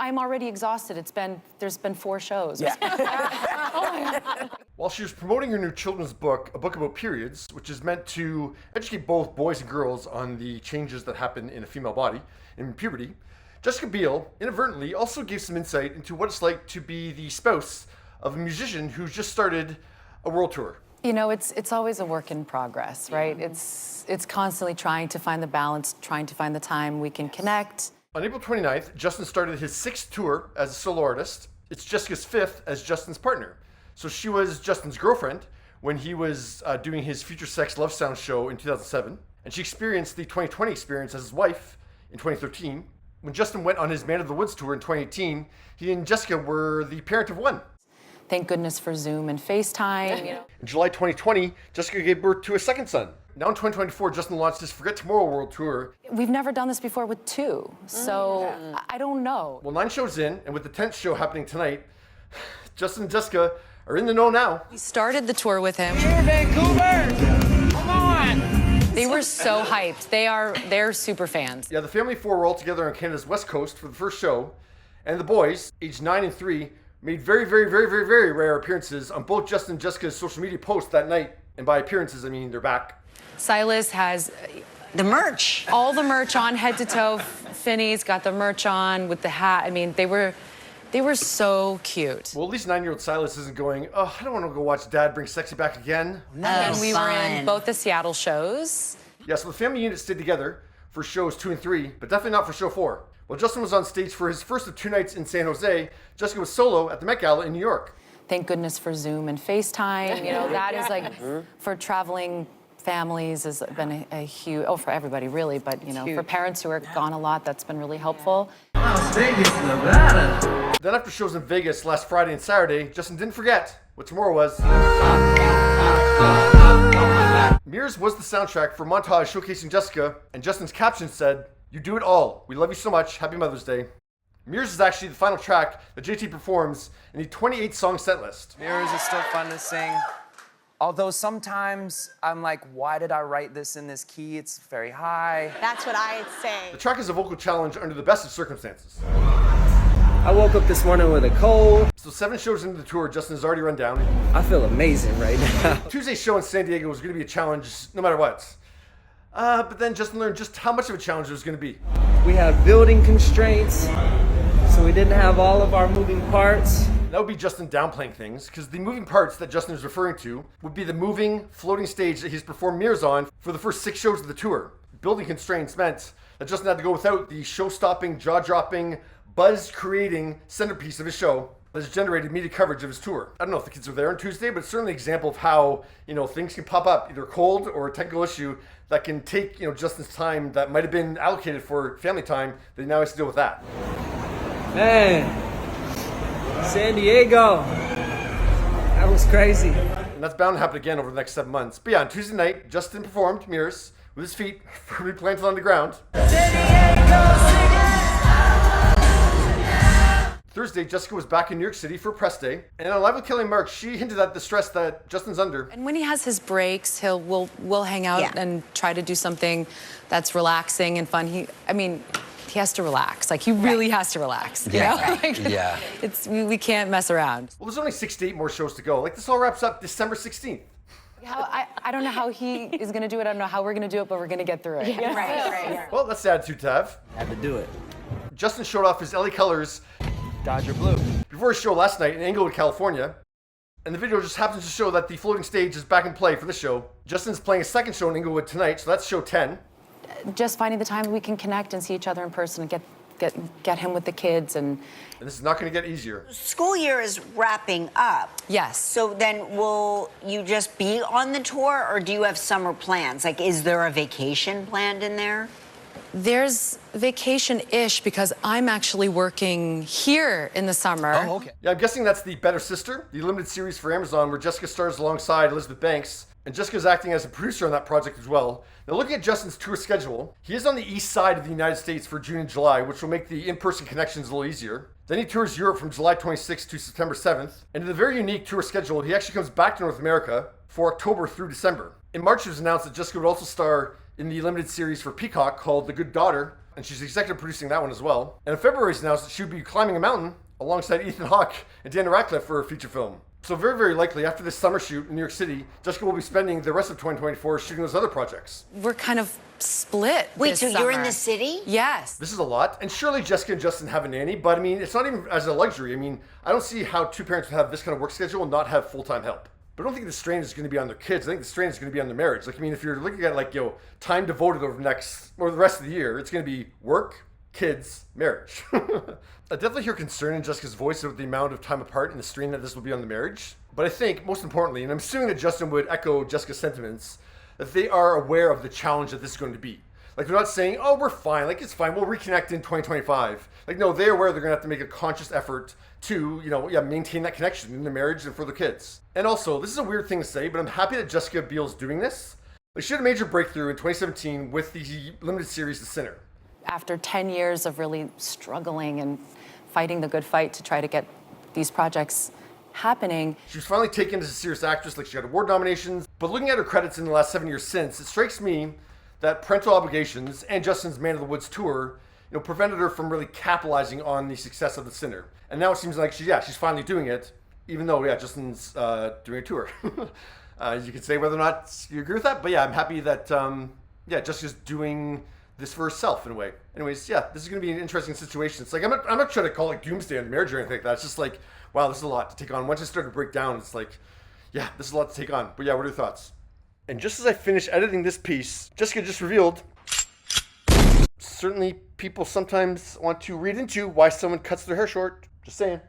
I'm already exhausted. There's been 4 shows. Yeah. While she was promoting her new children's book, a book about periods, which is meant to educate both boys and girls on the changes that happen in a female body in puberty, Jessica Biel inadvertently also gave some insight into what it's like to be the spouse of a musician who's just started a world tour. You know, it's always a work in progress, right? It's constantly trying to find the balance, trying to find the time we can connect. On April 29th, Justin started his 6th tour as a solo artist. It's Jessica's 5th as Justin's partner. So she was Justin's girlfriend when he was doing his Future Sex Love Sound show in 2007. And she experienced the 2020 experience as his wife in 2013. When Justin went on his Man of the Woods tour in 2018, he and Jessica were the parent of 1. Thank goodness for Zoom and FaceTime. You know. In July 2020, Jessica gave birth to a 2nd son. Now in 2024, Justin launched his Forget Tomorrow World Tour. We've never done this before with 2, so I don't know. Well, 9 shows in, and with the 10th show happening tonight, Justin and Jessica are in the know now. We started the tour with him. Here, Vancouver! Come on! They were so hyped. They're super fans. Yeah, the family of 4 were all together on Canada's West Coast for the first show, and the boys, aged 9 and 3, made very, very, very, very, very rare appearances on both Justin and Jessica's social media posts that night. And by appearances, I mean they're back. Silas has The merch. all the merch on, head to toe. Finney's got the merch on with the hat. I mean, they were so cute. Well, at least 9-year-old Silas isn't going, oh, I don't want to go watch Dad bring sexy back again. And we were in fun. both the Seattle shows. Yeah, so the family unit stayed together for shows 2 and 3, but definitely not for show 4. While Justin was on stage for his first of 2 nights in San Jose, Jessica was solo at the Met Gala in New York. Thank goodness for Zoom and FaceTime. You know, that is like, for traveling families has been a huge, for everybody really, but you know, for parents who are gone a lot, that's been really helpful. Las Vegas, Nevada. Then after shows in Vegas last Friday and Saturday, Justin didn't forget what tomorrow was. Mirrors was the soundtrack for a montage showcasing Jessica, and Justin's caption said, "You do it all. We love you so much. Happy Mother's Day." Mirrors is actually the final track that JT performs in the 28-song set list. Mirrors is still fun to sing. Although sometimes I'm like, why did I write this in this key? It's very high. That's what I'd say. The track is a vocal challenge under the best of circumstances. I woke up this morning with a cold. So 7 shows into the tour, Justin has already run down. I feel amazing right now. Tuesday's show in San Diego was going to be a challenge no matter what. But then Justin learned just how much of a challenge it was going to be. We have building constraints, so we didn't have all of our moving parts. That would be Justin downplaying things, because the moving parts that Justin is referring to would be the moving, floating stage that he's performed mirrors on for the first 6 shows of the tour. Building constraints meant that Justin had to go without the show-stopping, jaw-dropping, buzz-creating centerpiece of his show that has generated media coverage of his tour. I don't know if the kids were there on Tuesday, but it's certainly an example of how, you know, things can pop up, either cold or a technical issue that can take, you know, Justin's time that might have been allocated for family time, that he now has to deal with that. Man, San Diego, that was crazy. And that's bound to happen again over the next 7 months. But yeah, on Tuesday night, Justin performed Mirrors with his feet firmly planted on the ground. Thursday, Jessica was back in New York City for press day, and on Live with Kelly and Mark, she hinted at the stress that Justin's under. And when he has his breaks, we'll hang out Yeah. and try to do something that's relaxing and fun. He has to relax. Like, he really has to relax. You know? Like, Yeah. we can't mess around. Well, there's only 6 to 8 more shows to go. Like, this all wraps up December 16th. I don't know how he is going to do it. I don't know how we're going to do it, but we're going to get through it. Right. Well, that's the attitude to have. Had to do it. Justin showed off his LA colors Dodger blue. before his show last night in Inglewood, California. And the video just happens to show that the floating stage is back in play for the show. Justin's playing a 2nd show in Inglewood tonight, so that's show 10. Just finding the time we can connect and see each other in person and get him with the kids. And And this is not going to get easier. School year is wrapping up. Yes. So then will you just be on the tour, or do you have summer plans? Like, is there a vacation planned in there? There's vacation-ish because I'm actually working here in the summer. Oh, okay. Yeah, I'm guessing that's the Better Sister, the limited series for Amazon where Jessica stars alongside Elizabeth Banks. And Jessica's acting as a producer on that project as well. Now, looking at Justin's tour schedule, he is on the east side of the United States for June and July, which will make the in-person connections a little easier. Then he tours Europe from July 26th to September 7th. And in a very unique tour schedule, he actually comes back to North America for October through December. In March, it was announced that Jessica would also star in the limited series for Peacock called The Good Daughter. and she's executive producing that one as well. And in February, it's announced that she would be climbing a mountain alongside Ethan Hawke and Daniel Radcliffe for a feature film. So very, very likely, after this summer shoot in New York City, Jessica will be spending the rest of 2024 shooting those other projects. We're kind of split. Wait, this so you're in summer. the city? Yes. This is a lot, and surely Jessica and Justin have a nanny, but I mean, it's not even as a luxury. I mean, I don't see how two parents would have this kind of work schedule and not have full-time help. But I don't think the strain is going to be on their kids. I think the strain is going to be on their marriage. Like, I mean, if you're looking at like, time devoted over the rest of the year, it's going to be work, kids, marriage. I definitely hear concern in Jessica's voice about the amount of time apart and the strain that this will be on the marriage. But I think, most importantly, and I'm assuming that Justin would echo Jessica's sentiments, that they are aware of the challenge that this is going to be. Like, they're not saying, oh, we're fine, like, it's fine, we'll reconnect in 2025. Like, no, they're aware they're gonna have to make a conscious effort to, maintain that connection in the marriage and for their kids. And also, this is a weird thing to say, but I'm happy that Jessica Biel's doing this. Like, she had a major breakthrough in 2017 with the limited series The Sinner. After 10 years of really struggling and fighting the good fight to try to get these projects happening. She was finally taken as a serious actress, like she got award nominations. But looking at her credits in the last 7 years since, it strikes me that parental obligations and Justin's Man of the Woods tour, prevented her from really capitalizing on the success of The Sinner. And now it seems like she's finally doing it, even though, Justin's doing a tour. You could say whether or not you agree with that, but I'm happy that, Jessica's doing this for herself in a way. Anyways, this is going to be an interesting situation. It's like, I'm not trying to call it doomsday on marriage or anything like that. It's just like, wow, this is a lot to take on. Once it started to break down, it's like, this is a lot to take on. But what are your thoughts? And just as I finish editing this piece, Jessica just revealed, certainly people sometimes want to read into why someone cuts their hair short. Just saying.